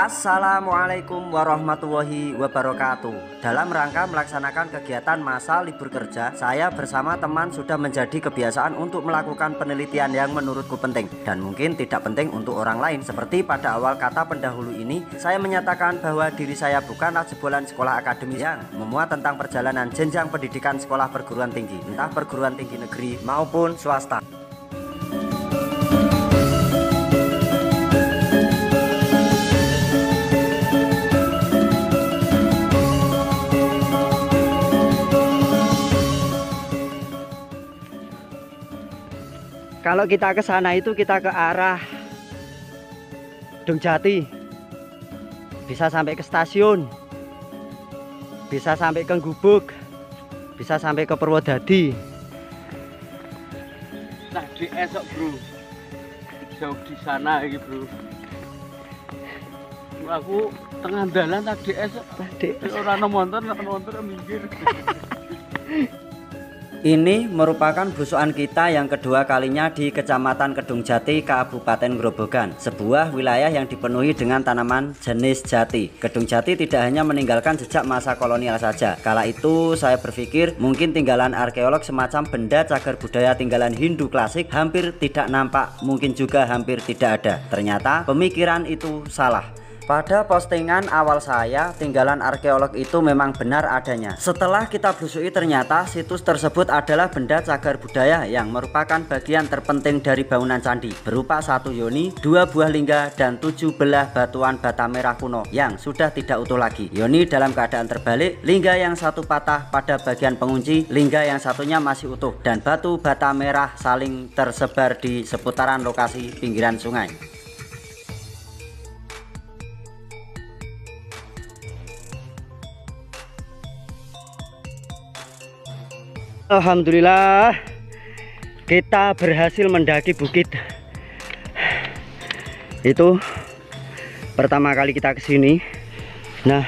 Assalamualaikum warahmatullahi wabarakatuh. Dalam rangka melaksanakan kegiatan masa libur kerja, saya bersama teman sudah menjadi kebiasaan untuk melakukan penelitian yang menurutku penting dan mungkin tidak penting untuk orang lain. Seperti pada awal kata pendahulu ini, saya menyatakan bahwa diri saya bukanlah jebolan sekolah akademis yang memuat tentang perjalanan jenjang pendidikan sekolah perguruan tinggi, entah perguruan tinggi negeri maupun swasta. Kalau kita ke sana itu kita ke arah Dongjati, bisa sampai ke stasiun, bisa sampai ke Gubuk, bisa sampai ke Purwodadi. Tadi esok bro, jauh di sana ini bro. Aku tengah jalan tadi esok. Orang motor minggir. Ini merupakan belusukan kita yang kedua kalinya di Kecamatan Kedungjati, Kabupaten Grobogan, sebuah wilayah yang dipenuhi dengan tanaman jenis jati. Kedungjati tidak hanya meninggalkan jejak masa kolonial saja. Kala itu saya berpikir mungkin tinggalan arkeolog semacam benda cagar budaya tinggalan Hindu klasik hampir tidak nampak, mungkin juga hampir tidak ada. Ternyata pemikiran itu salah. Pada postingan awal saya, tinggalan arkeolog itu memang benar adanya. Setelah kita belusui, ternyata situs tersebut adalah benda cagar budaya yang merupakan bagian terpenting dari bangunan candi, berupa 1 yoni, 2 buah lingga, dan 7 belah batuan bata merah kuno yang sudah tidak utuh lagi. Yoni dalam keadaan terbalik, lingga yang satu patah pada bagian pengunci, lingga yang satunya masih utuh, dan batu bata merah saling tersebar di seputaran lokasi pinggiran sungai. Alhamdulillah kita berhasil mendaki bukit. Itu pertama kali kita kesini. Nah,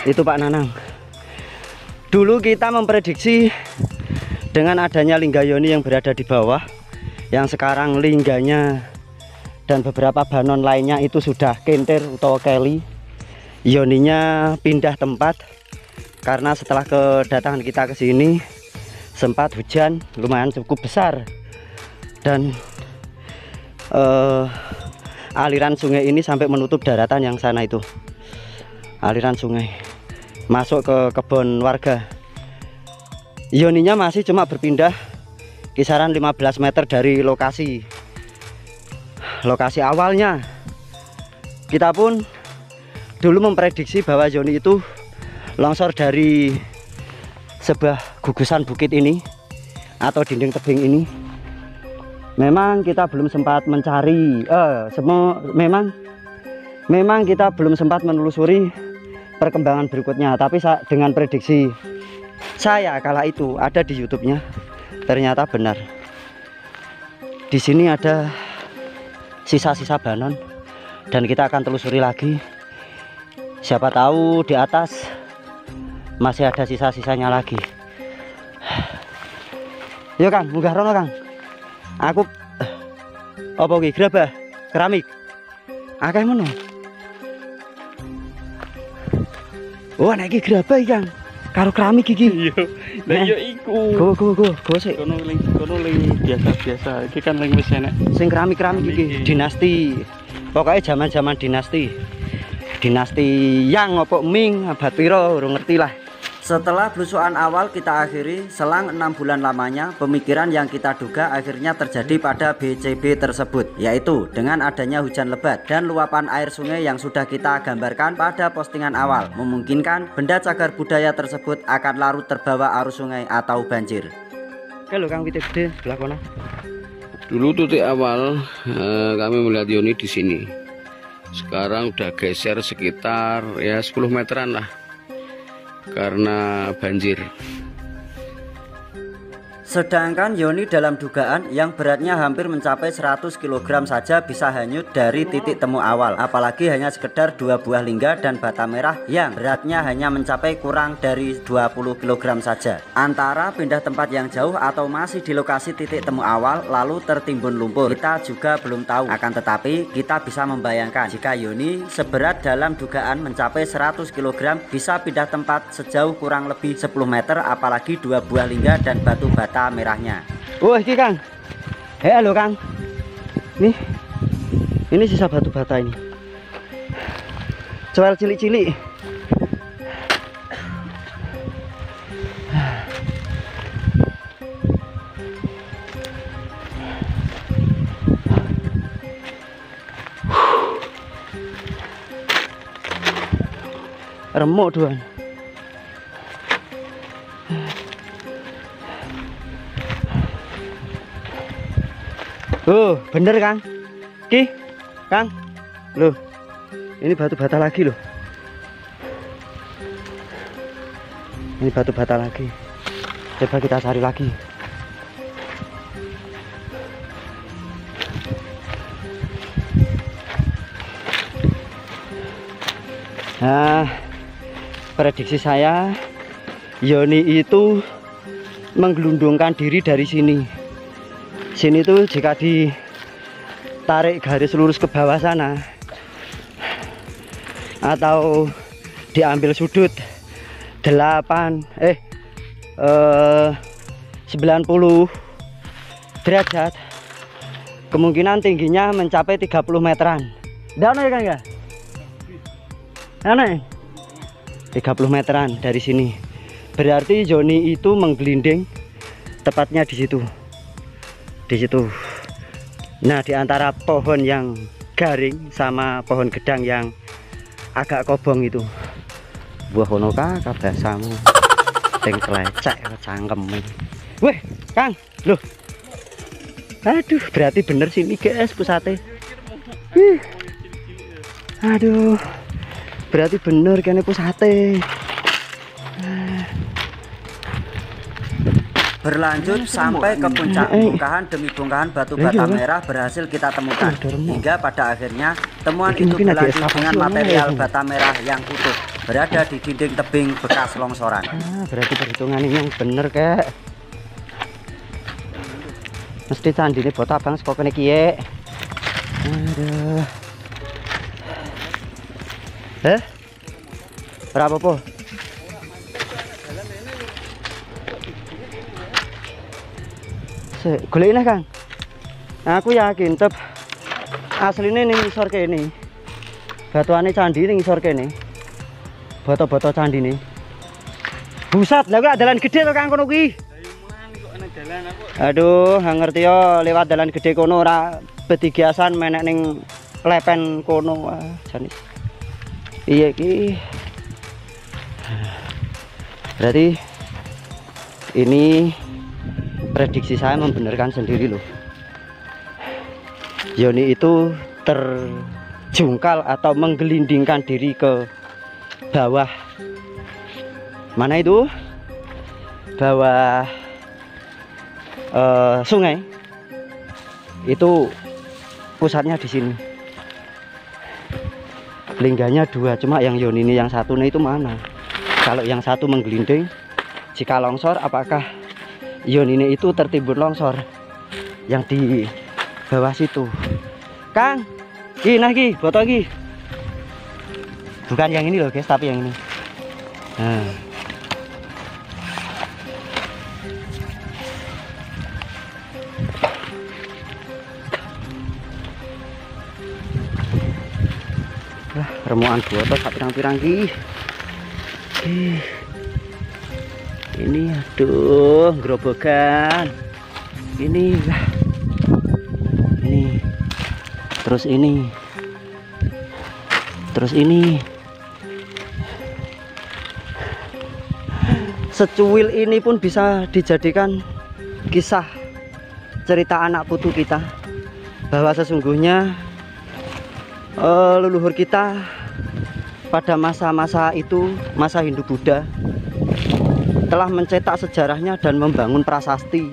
itu Pak Nanang. Dulu kita memprediksi dengan adanya lingga yoni yang berada di bawah, yang sekarang lingganya dan beberapa banon lainnya itu sudah kentir atau keli, yoninya pindah tempat karena setelah kedatangan kita ke sini sempat hujan lumayan cukup besar dan aliran sungai ini sampai menutup daratan yang sana itu. Aliran sungai masuk ke kebun warga. Yoninya masih cuma berpindah kisaran 15 meter dari lokasi awalnya. Kita pun dulu memprediksi bahwa yoni itu longsor dari sebuah gugusan bukit ini atau dinding tebing ini. Memang kita belum sempat mencari memang kita belum sempat menelusuri perkembangan berikutnya, tapi dengan prediksi saya kala itu ada di YouTube-nya, ternyata benar. Di sini ada sisa-sisa banon dan kita akan telusuri lagi. Siapa tahu di atas masih ada sisa-sisanya lagi. Yuk Kang, munggah rono Kang. Aku apa iki gerabah keramik. Akeh ngono. Oh, nek iki gerabah iki Kang. Karo keramik iki. Iya. Lah yo iku. Go sik. Kono ling biasa-biasa. Iki kan ling wis enek. Sing keramik-keramik iki dinasti. Pokoknya zaman-zaman dinasti. Dinasti Yang apa Ming abad piro urung ngerti lah. Setelah belusukan awal kita akhiri, selang 6 bulan lamanya pemikiran yang kita duga akhirnya terjadi pada BCB tersebut, yaitu dengan adanya hujan lebat dan luapan air sungai yang sudah kita gambarkan pada postingan awal, memungkinkan benda cagar budaya tersebut akan larut terbawa arus sungai atau banjir. Oke lho Kang, titik gede sebelah kono. Dulu titik awal kami melihat yoni di sini. Sekarang udah geser sekitar ya 10 meteran lah karena banjir. Sedangkan Yoni dalam dugaan yang beratnya hampir mencapai 100 kg saja bisa hanyut dari titik temu awal, apalagi hanya sekedar 2 buah lingga dan bata merah yang beratnya hanya mencapai kurang dari 20 kg saja. Antara pindah tempat yang jauh atau masih di lokasi titik temu awal lalu tertimbun lumpur, kita juga belum tahu. Akan tetapi kita bisa membayangkan jika Yoni seberat dalam dugaan mencapai 100 kg bisa pindah tempat sejauh kurang lebih 10 meter, apalagi 2 buah lingga dan batu bata merahnya. Oh ini Kang, halo Kang, ini sisa batu bata ini, coel cilik-cilik. Remuk doan. Oh, bener Kang. Ki, Kang. Loh. Ini batu bata lagi loh. Ini batu bata lagi. Coba kita cari lagi. Nah, prediksi saya Yoni itu menggelundungkan diri dari sini. Sini tuh jika ditarik garis lurus ke bawah sana atau diambil sudut 90 derajat, kemungkinan tingginya mencapai 30 meteran. Dana ya kan ya? Dana 30 meteran dari sini. Berarti Yoni itu menggelinding tepatnya di situ. Di situ. Nah, di antara pohon yang garing sama pohon gedang yang agak kobong itu. Buah honoka kabasamu. Sing kelecek cangkem. Weh, Kang. Loh. Aduh, berarti bener sini guys pusate. Aduh. Berarti bener kene pusate. Berlanjut sampai ke puncak, bongkahan demi bongkahan batu bata merah berhasil kita temukan, hingga pada akhirnya temuan itu berlanjut dengan material bata merah yang utuh berada di dinding tebing bekas longsoran. Berarti perhitungan ini yang bener kek. Mesti candi ini bota bang sekok kene kiye. Aduh. Berapa po? Golek ini Kang. Nah, aku yakin tep aslinya ning ngisor kene. Batuane candi ning ngisor kene. Boto-boto candi nih. Busat, lha kok dalan gede to Kang kono kuwi. Aduh, nggak ngerti yo lewat dalan gede kono ora betigasan menek ning lepen kono. Wah, janis. Iya iki. Berarti ini prediksi saya membenarkan sendiri loh. Yoni itu terjungkal atau menggelindingkan diri ke bawah. Mana itu? Bawah sungai. Itu pusatnya di sini. Lingganya 2, cuma yang Yoni ini yang satu nih itu mana? Kalau yang satu menggelinding, jika longsor apakah Yoni ini itu tertimbun longsor yang di bawah situ? Kang, nah foto lagi. Bukan yang ini loh guys, tapi yang ini. Nah. Wah, remuan foto tak pirang-pirang ki. Ini aduh gerobokan ini lah, ini terus ini secuil ini pun bisa dijadikan kisah cerita anak putu kita bahwa sesungguhnya leluhur kita pada masa-masa itu, masa Hindu Buddha, telah mencetak sejarahnya dan membangun prasasti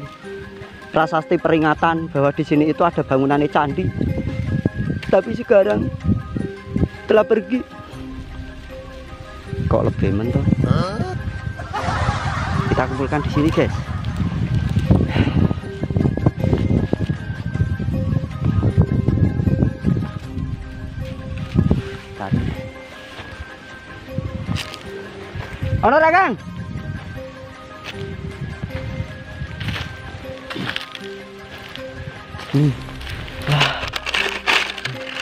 peringatan bahwa di sini itu ada bangunan candi. Tapi sekarang telah pergi. Kok lebih mentok? Kita kumpulkan di sini, guys. Ono ra, Kang?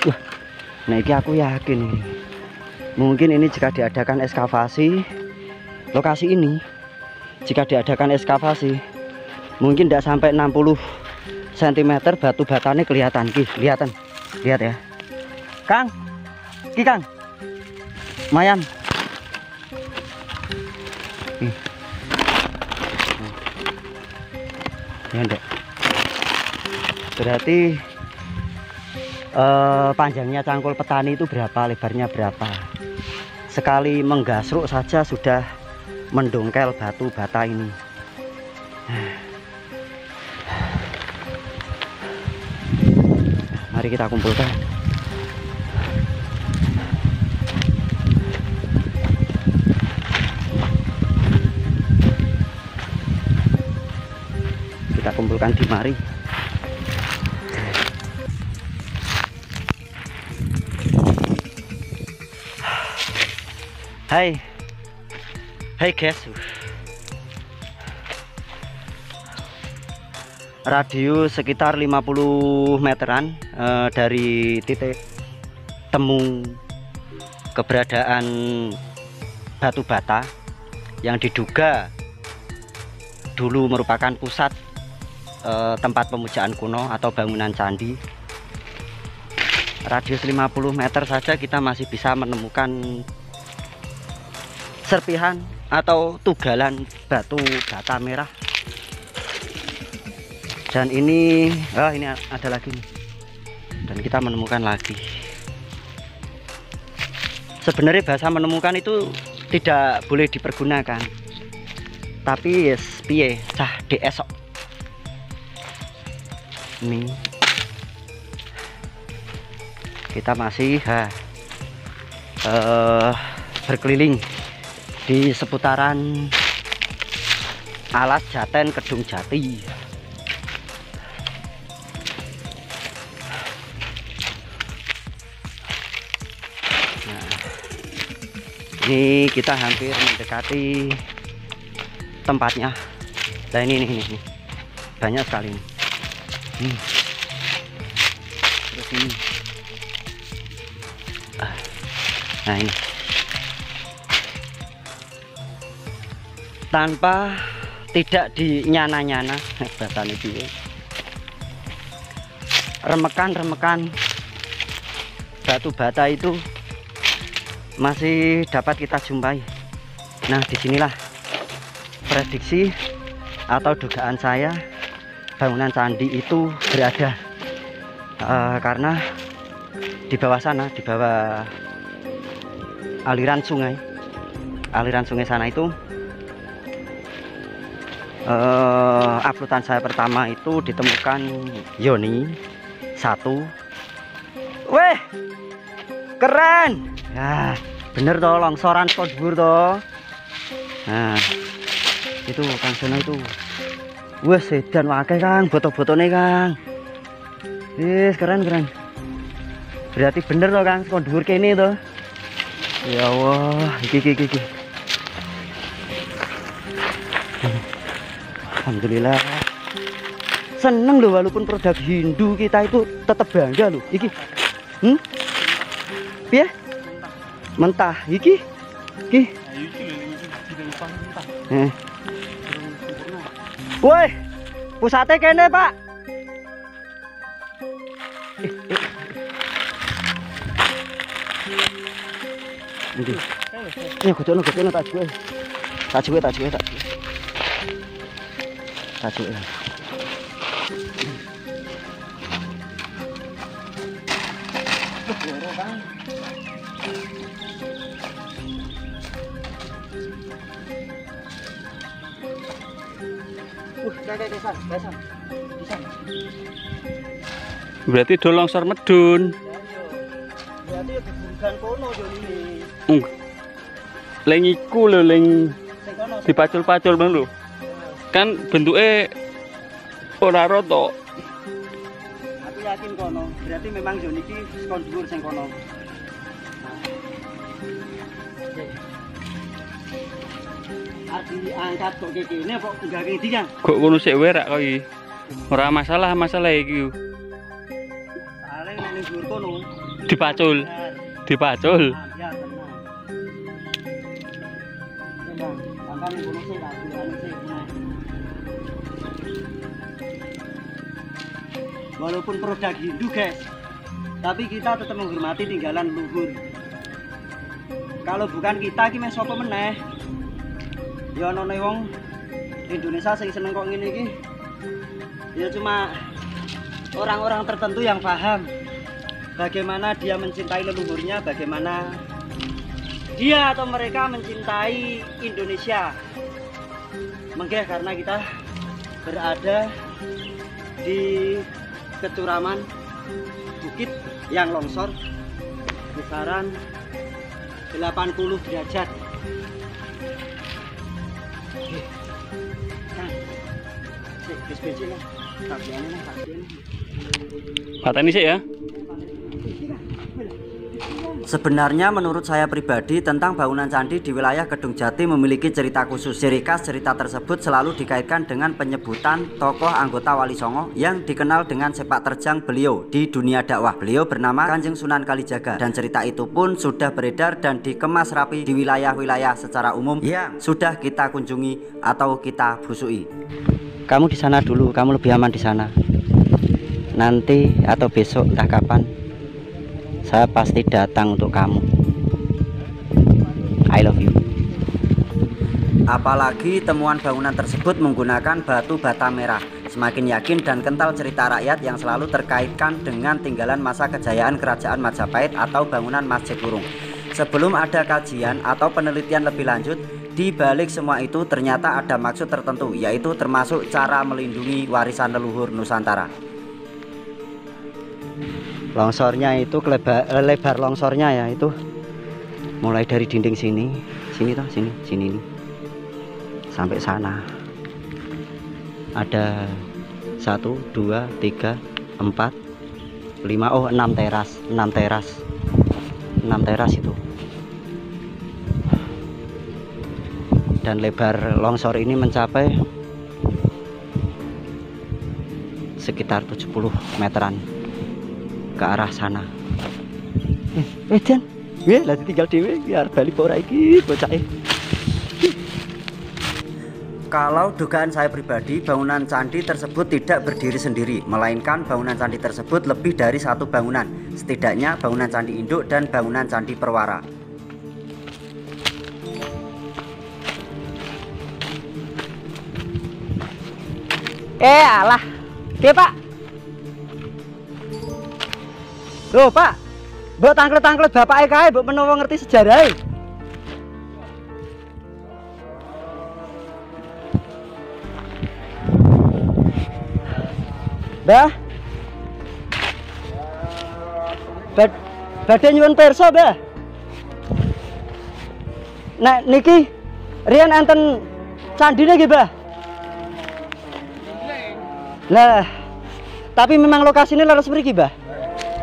Wah. Nah, ini aku yakin ini. Mungkin ini jika diadakan ekskavasi lokasi ini, jika diadakan ekskavasi mungkin tidak sampai 60 cm batu batanya kelihatan. Kelihatan. Lihat ya. Kang. Kang. Lumayan. Ya, enggak. Berarti panjangnya cangkul petani itu berapa, lebarnya berapa. Sekali menggasruk saja sudah mendongkel batu bata ini. Mari kita kumpulkan. Kita kumpulkan di mari. Hai guys, radius sekitar 50 meteran dari titik temu keberadaan batu bata yang diduga dulu merupakan pusat tempat pemujaan kuno atau bangunan candi. Radius 50 meter saja kita masih bisa menemukan serpihan atau tugalan batu bata merah. Dan ini ini ada lagi nih. Dan kita menemukan lagi. Sebenarnya bahasa menemukan itu tidak boleh dipergunakan, tapi yes, piye cah esok ini kita masih berkeliling di seputaran Alas Jaten Kedung Jati. Nah, ini kita hampir mendekati tempatnya. Nah, ini banyak sekali ini. Terus ini. Nah, ini. Tanpa tidak dinyana-nyana bahasanya itu, remekan batu bata itu masih dapat kita jumpai. Nah, disinilah prediksi atau dugaan saya bangunan candi itu berada, karena di bawah sana, di bawah aliran sungai sana itu, uploadan saya pertama itu ditemukan Yoni 1. Weh, keren ya, bener toh, longsoran kok dhuwur toh. Nah, itu Kang Sono itu wes sedan wae Kang, foto-fotone Kang. Yes, keren. Berarti bener toh Kang, kok dhuwur kene toh. Ya Allah, iki. Alhamdulillah, seneng loh, walaupun produk Hindu kita itu tetap bangga loh. Iki, ya, mentah. Iki. Woi, pusatnya kene Pak. Ini godokno tak jual. Tak jual. Berarti do longsor medun. Berarti ya diburukan kono yo ini. Leng iku lho, leng dipacul-pacul bang lho. Kan bentuknya ora rata. Aku yakin kono. Berarti memang yo niki sekon dhuwur sing kono. Angkat kok kayak gini kok enggak kayak gini kan? Kok kono sik werak kok iki. Ora masalah iki. Paling nek dhuwur kono Dipacul. Dipacul. Ya tenang. Tenang, angkat ning kono sik walaupun produk Hindu guys, tapi kita tetap menghormati tinggalan luhur. Kalau bukan kita iki men sapa meneh? Ya ono wong Indonesia sing seneng kok ngene iki. Ya cuma orang-orang tertentu yang paham bagaimana dia mencintai leluhurnya, bagaimana dia atau mereka mencintai Indonesia. Mengke karena kita berada di kecuraman bukit yang longsor besaran 80 derajat. Pateni sik ya. Sebenarnya menurut saya pribadi tentang bangunan candi di wilayah Kedung Jati memiliki cerita khusus. Ciri khas cerita tersebut selalu dikaitkan dengan penyebutan tokoh anggota Wali Songo yang dikenal dengan sepak terjang beliau di dunia dakwah. Beliau bernama Kanjeng Sunan Kalijaga dan cerita itu pun sudah beredar dan dikemas rapi di wilayah-wilayah secara umum yang sudah kita kunjungi atau kita busui. Kamu di sana dulu, kamu lebih aman di sana. Nanti atau besok entah kapan saya pasti datang untuk kamu. I love you. Apalagi temuan bangunan tersebut menggunakan batu bata merah. Semakin yakin dan kental cerita rakyat yang selalu terkaitkan dengan tinggalan masa kejayaan Kerajaan Majapahit atau bangunan Masjid Wurung. Sebelum ada kajian atau penelitian lebih lanjut, di balik semua itu ternyata ada maksud tertentu, yaitu termasuk cara melindungi warisan leluhur Nusantara. Longsornya itu lebar longsornya ya itu mulai dari dinding sini nih sampai sana ada 1, 2, 3, 4, 5, 6 teras itu. Dan lebar longsor ini mencapai sekitar 70 meteran ke arah sana. Jan, lagi tinggal dewe biar balik ora iki bocah. Kalau dugaan saya pribadi, bangunan candi tersebut tidak berdiri sendiri, melainkan bangunan candi tersebut lebih dari satu bangunan, setidaknya bangunan candi induk dan bangunan candi perwara. Alah, oke Pak. Loh Pak, mbok tangklet-tangklet bapak kae, mbok menawa ngerti sejarah. Mbah. Badhe nyuwun pirsa, Mbah. Nek niki riyen enten candine nggih, Mbah? Lah, tapi memang lokasinya leres mriki, Mbah.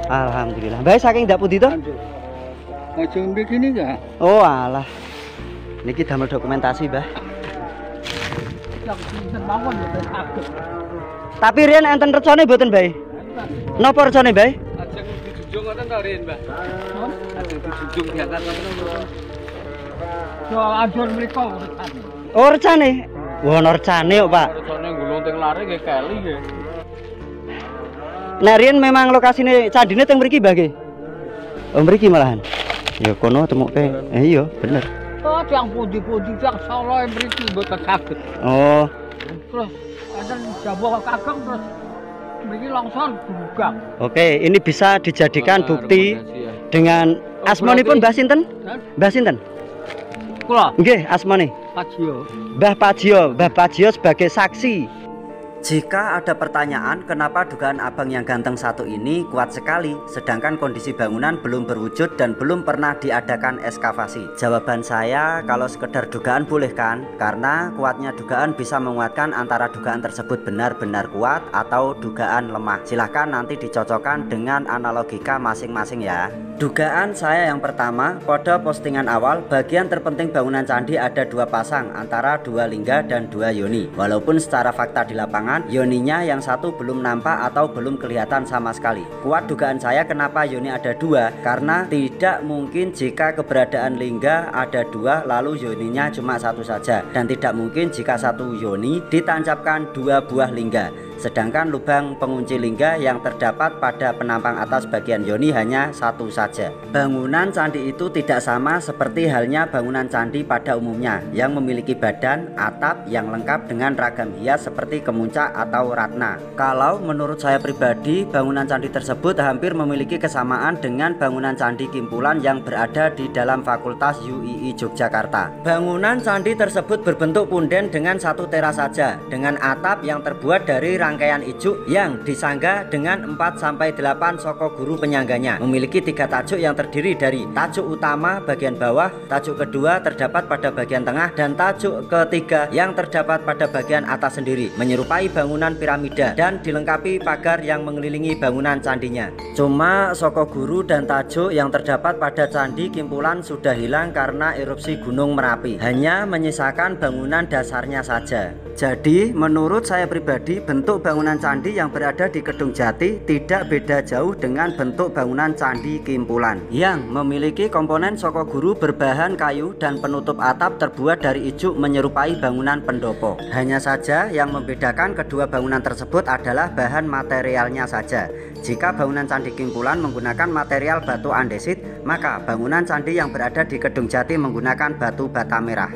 Alhamdulillah. Mbah saking ndak pundi to? Aja begini ya. Oh, alah. Niki damel dokumentasi, Mbah. Tapi riyen enten recone mboten, Mbah? Napa recone, Mbah? Ajeng dijunjung ngoten to riyen, Mbah. Ajeng dijunjung diangkat ngoten lho. Yo ajur mriko recane. Oh, recane. Wah, ono recane kok, Pak. Recane nggulung teng lare nggih keli nggih. Nek riyen memang lokasine candine teng mriki, Mbah nggih. Oh, mriki malahan. Ya kono temuke. Iya, bener. Oh, yang pundi-pundi yang Solo mriki mboten saged. Oh. Terus enten jawah kagem terus mriki longsor gugang. Oke, ini bisa dijadikan bukti dengan asmanipun Mbah sinten? Mbah sinten? Kula Nggih, asmane. Pajio. Mbah Pajio sebagai saksi Jika ada pertanyaan kenapa dugaan abang yang ganteng satu ini kuat sekali sedangkan kondisi bangunan belum berwujud dan belum pernah diadakan ekskavasi? Jawaban saya, kalau sekedar dugaan boleh kan? Karena kuatnya dugaan bisa menguatkan antara dugaan tersebut benar-benar kuat atau dugaan lemah. Silahkan nanti dicocokkan dengan analogika masing-masing ya. Dugaan saya yang pertama, pada postingan awal bagian terpenting bangunan candi ada 2 pasang antara 2 lingga dan 2 yoni. Walaupun secara fakta di lapangan yoninya yang satu belum nampak atau belum kelihatan sama sekali. Kuat dugaan saya kenapa yoni ada 2, karena tidak mungkin jika keberadaan lingga ada 2 lalu yoninya cuma 1 saja, dan tidak mungkin jika 1 yoni ditancapkan 2 buah lingga. Sedangkan lubang pengunci lingga yang terdapat pada penampang atas bagian yoni hanya 1 saja. Bangunan candi itu tidak sama seperti halnya bangunan candi pada umumnya yang memiliki badan, atap yang lengkap dengan ragam hias seperti kemuncak atau ratna. Kalau menurut saya pribadi, bangunan candi tersebut hampir memiliki kesamaan dengan bangunan candi Kimpulan yang berada di dalam Fakultas UII Yogyakarta. Bangunan candi tersebut berbentuk punden dengan 1 teras saja, dengan atap yang terbuat dari rangkaian ijuk yang disangga dengan 4-8 soko guru penyangganya. Memiliki 3 tajuk yang terdiri dari tajuk utama bagian bawah, tajuk kedua terdapat pada bagian tengah, dan tajuk ketiga yang terdapat pada bagian atas sendiri, menyerupai bangunan piramida dan dilengkapi pagar yang mengelilingi bangunan candinya. Cuma soko guru dan tajuk yang terdapat pada candi Kimpulan sudah hilang karena erupsi Gunung Merapi, hanya menyisakan bangunan dasarnya saja. Jadi menurut saya pribadi, bentuk bangunan candi yang berada di Kedung Jati tidak beda jauh dengan bentuk bangunan candi Kimpulan yang memiliki komponen soko guru berbahan kayu dan penutup atap terbuat dari ijuk menyerupai bangunan pendopo. Hanya saja yang membedakan kedua bangunan tersebut adalah bahan materialnya saja. Jika bangunan candi Kimpulan menggunakan material batu andesit, maka bangunan candi yang berada di Kedung Jati menggunakan batu bata merah.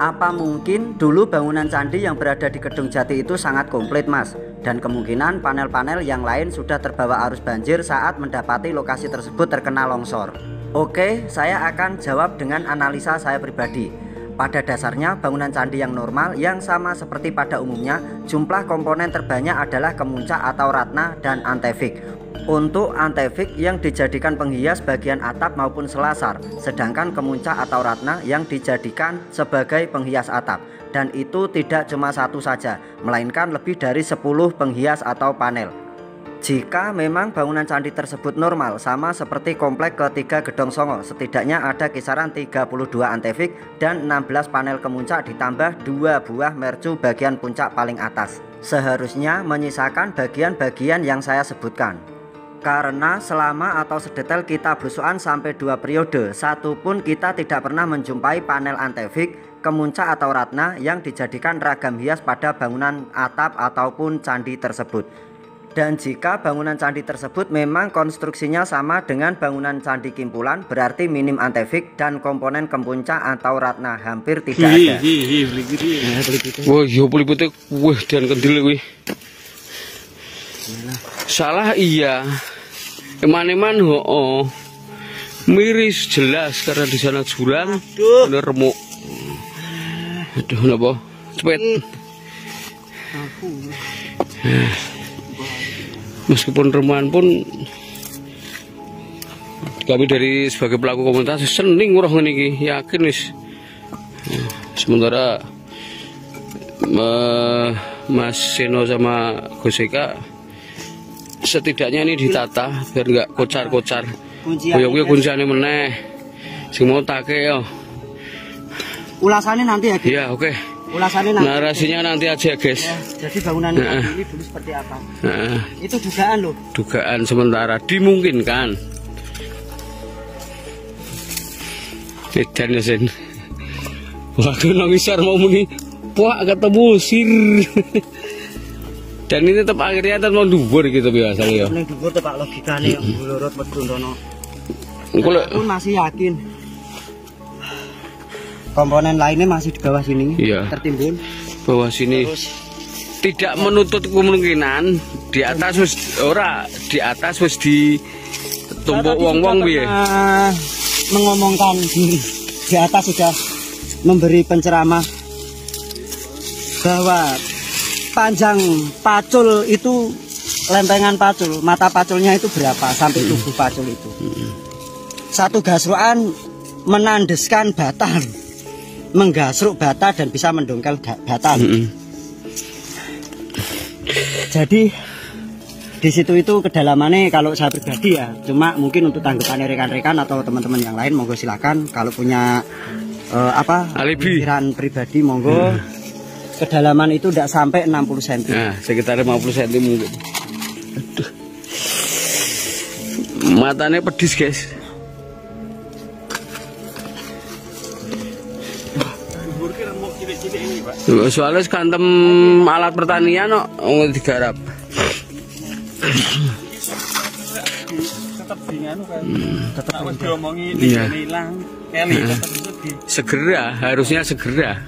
Apa mungkin dulu bangunan candi yang berada di Kedung Jati itu sangat komplit mas, dan kemungkinan panel-panel yang lain sudah terbawa arus banjir saat mendapati lokasi tersebut terkena longsor? Oke, saya akan jawab dengan analisa saya pribadi. Pada dasarnya bangunan candi yang normal yang sama seperti pada umumnya, jumlah komponen terbanyak adalah kemuncak atau ratna dan antefik. Untuk antefik yang dijadikan penghias bagian atap maupun selasar, sedangkan kemuncak atau ratna yang dijadikan sebagai penghias atap. Dan itu tidak cuma 1 saja, melainkan lebih dari 10 penghias atau panel. Jika memang bangunan candi tersebut normal, sama seperti komplek ketiga Gedong Songo, setidaknya ada kisaran 32 antefik dan 16 panel kemuncak ditambah 2 buah mercu bagian puncak paling atas. Seharusnya menyisakan bagian-bagian yang saya sebutkan. Karena selama atau sedetail kita belusukan sampai 2 periode, satu pun kita tidak pernah menjumpai panel antefik, kemuncak atau ratna yang dijadikan ragam hias pada bangunan atap ataupun candi tersebut. Dan jika bangunan candi tersebut memang konstruksinya sama dengan bangunan candi Kimpulan, berarti minim antefik dan komponen kemuncak atau ratna hampir tidak ada. Wah, yo peliputnya wah dan kendil kuwi. Salah iya. Eman-eman miris jelas karena di sana jurang bener remuk. Aduh napa? Cepet. Meskipun remuan pun kami dari sebagai pelaku komunitas seneng ngurah ngene iki, yakin wis. Sementara Mas Seno sama Goseka setidaknya ini ditata biar nggak kocar-kocar. Kuwi kunciane meneh. Sing mau take yo. Ulasannya nanti ya, Iya, oke. Ulasannya nanti. Narasinya nanti aja, guys. Ya, jadi bangunan ini dulu seperti apa? Itu dugaan loh. Dugaan sementara dimungkinkan. Edan ya Sen. Waduh nangisar mau muni. Wah ketemu sir. Dan ini tetap akhirnya tetap mau dhuwur gitu biasanya ya. Ning dhuwur tepak logikane yang blurut metu ndono. Aku masih yakin komponen lainnya masih di bawah sini, iya, tertimbun. Bawah sini. Terus, tidak menutup kemungkinan di atas wis ora, di atas wis ditumpuk wong-wong piye. Mengomongkan di atas sudah memberi penceramah bahwa panjang pacul itu, lempengan pacul, mata paculnya itu berapa sampai tubuh pacul itu. Satu gasruan menandeskan bata, menggasruk bata dan bisa mendongkel bata. Jadi di situ itu kedalamannya kalau saya pribadi ya, cuma mungkin untuk tanggapannya rekan-rekan atau teman-teman yang lain monggo silakan. Kalau punya pikiran pribadi monggo. Kedalaman itu tidak sampai 60 cm. Nah, sekitar 50 cm mungkin. Aduh. Matanya pedis, guys. Soalnya kantem alat pertanian kok digarap. Tetap diomongin hilang. Segera, harusnya segera.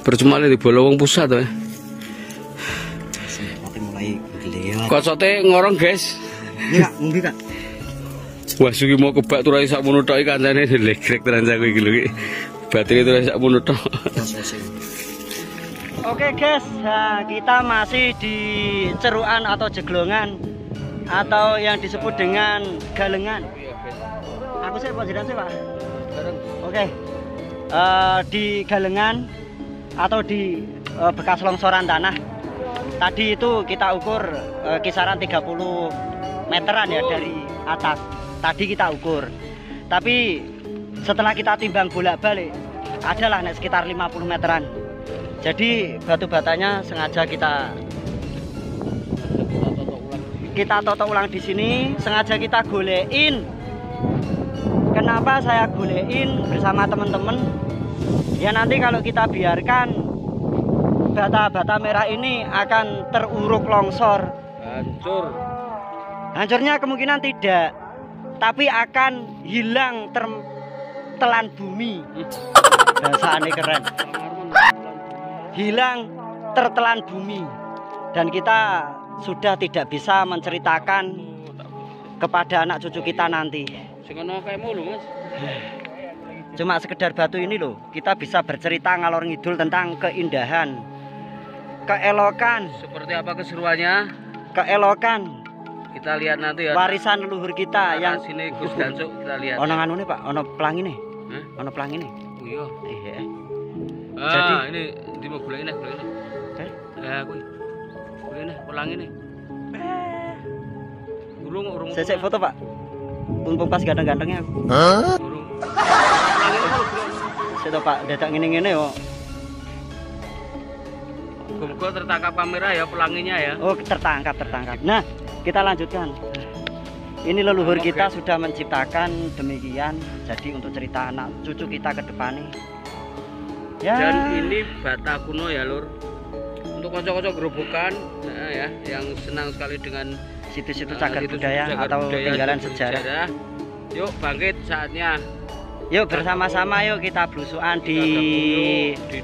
Percuma di bolong pusat tuh. Kocote ngorong, guys. Iya, mungkin Kak. Wah, sugi mau kebak turai sak mono tok iki kancane dilegrek tenan aku iki lho iki. Baterai turai sak mono tok. Oke guys, nah, kita masih di ceruan atau jeglongan atau yang disebut dengan galengan. Aku sih Pak Jidan sih Pak. Oke, di galengan atau di bekas longsoran tanah. Tadi itu kita ukur kisaran 30 meteran ya dari atas. Tadi kita ukur. Tapi setelah kita timbang bolak-balik adalah sekitar 50 meteran. Jadi batu batanya sengaja kita toto ulang di sini, sengaja kita golein. Kenapa saya golein bersama teman-teman? Ya nanti kalau kita biarkan bata-bata merah ini akan teruruk longsor. Hancur. Hancurnya kemungkinan tidak, tapi akan hilang tertelan bumi. Bahasa aneh keren. Hilang tertelan bumi, dan kita sudah tidak bisa menceritakan kepada anak cucu kita nanti. Cuma sekedar batu ini loh, kita bisa bercerita ngalor ngidul tentang keindahan, keelokan. Seperti apa keseruannya? Keelokan. Kita lihat nanti ya. Warisan leluhur kita yang sini Gus Dansuk kita lihat. Ono nganune Pak, ono pelangi nih. Ono pelangi nih. Oh iya. Iya. Jadi ini di mau gulai ini. Aku. Gulai ini, pelangi nih. Urung. Saya foto Pak. Mumpung pas ganteng-gantengnya aku. Urung. Saya Pak, dadak ngene-ngene yo. Muga tertangkap kamera ya pelanginya ya. Oh, tertangkap. Nah, kita lanjutkan. Ini leluhur kita sudah menciptakan demikian. Jadi untuk cerita anak cucu kita ke depan nih. Ya. Dan ini bata kuno ya lur. Untuk kocok-kocok gerobokan ya, yang senang sekali dengan situs-situs cagar budaya atau tinggalan sejarah. Yuk bangkit saatnya. Yuk bersama-sama yuk kita belusukan di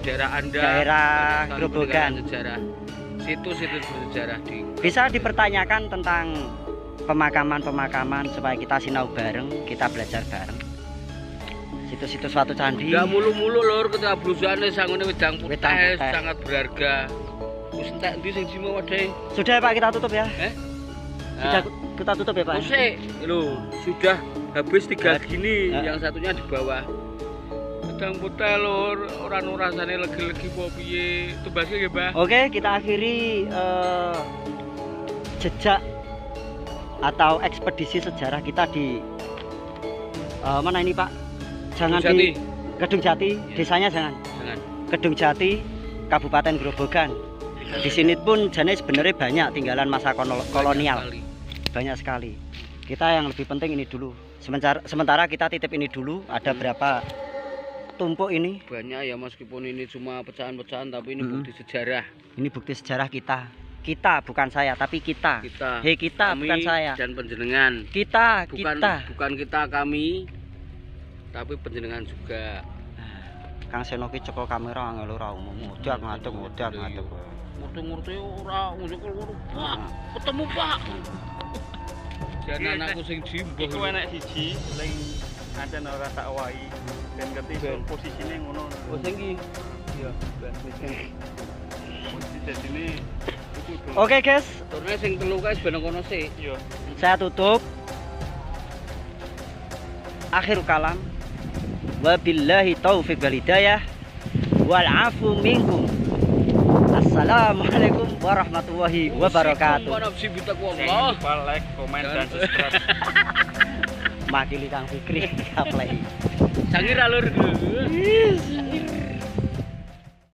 daerah Anda, daerah Grobogan. Sejarah. Situs-situs bersejarah bisa dipertanyakan tentang pemakaman supaya kita sinau bareng, kita belajar bareng. Situs-situs suatu candi. Enggak mulu-mulu lur, ketika blusane sangune wedang putih sangat berharga. Wis entek ndi sing jimo wae. Sudah Pak, kita tutup ya. Sudah kita tutup ya Pak. Sudah habis 3 gini, yang satunya di bawah. Wedang putih lur, ora rasane legi-legi apa piye. Tumbasnya nggih, Mbah. Oke, kita akhiri jejak atau ekspedisi sejarah kita di mana ini Pak? Jangan di Kedung Jati, desanya jangan. Kedung Jati, Kabupaten Grobogan. Di sini pun jenis sebenarnya banyak tinggalan masa kolonial. Banyak sekali. Kita yang lebih penting ini dulu. Sementara kita titip ini dulu. Ada berapa tumpuk ini? Banyak ya, meskipun ini cuma pecahan-pecahan, tapi ini bukti sejarah. Ini bukti sejarah kita. Kita bukan saya, tapi kita. Hei kita, kami, bukan saya. Dan penjenengan. Bukan kita kami. Tapi penjenengan juga. Kang Senoki cekel kamera angel ora umum. Ngodak ngadeg. Ngerti ora ngunjuk Pak. Ketemu Pak. Jan anakku sing jimbo. Iku enek siji ning ancen ora tak wahi. Ben ngerti posisine ngono. Oh sing iki. Iya, Di sini Oke guys, Turunnya sing telu guys ben kono sih. iya. saya tutup. Akhir kalam. Wabillahi taufiq wal hidayah. Wal afu minkum. Assalamualaikum warahmatullahi wabarakatuh. Jangan lupa like, komen, dan subscribe. Makili Kang Fikri, play. Sangir alur.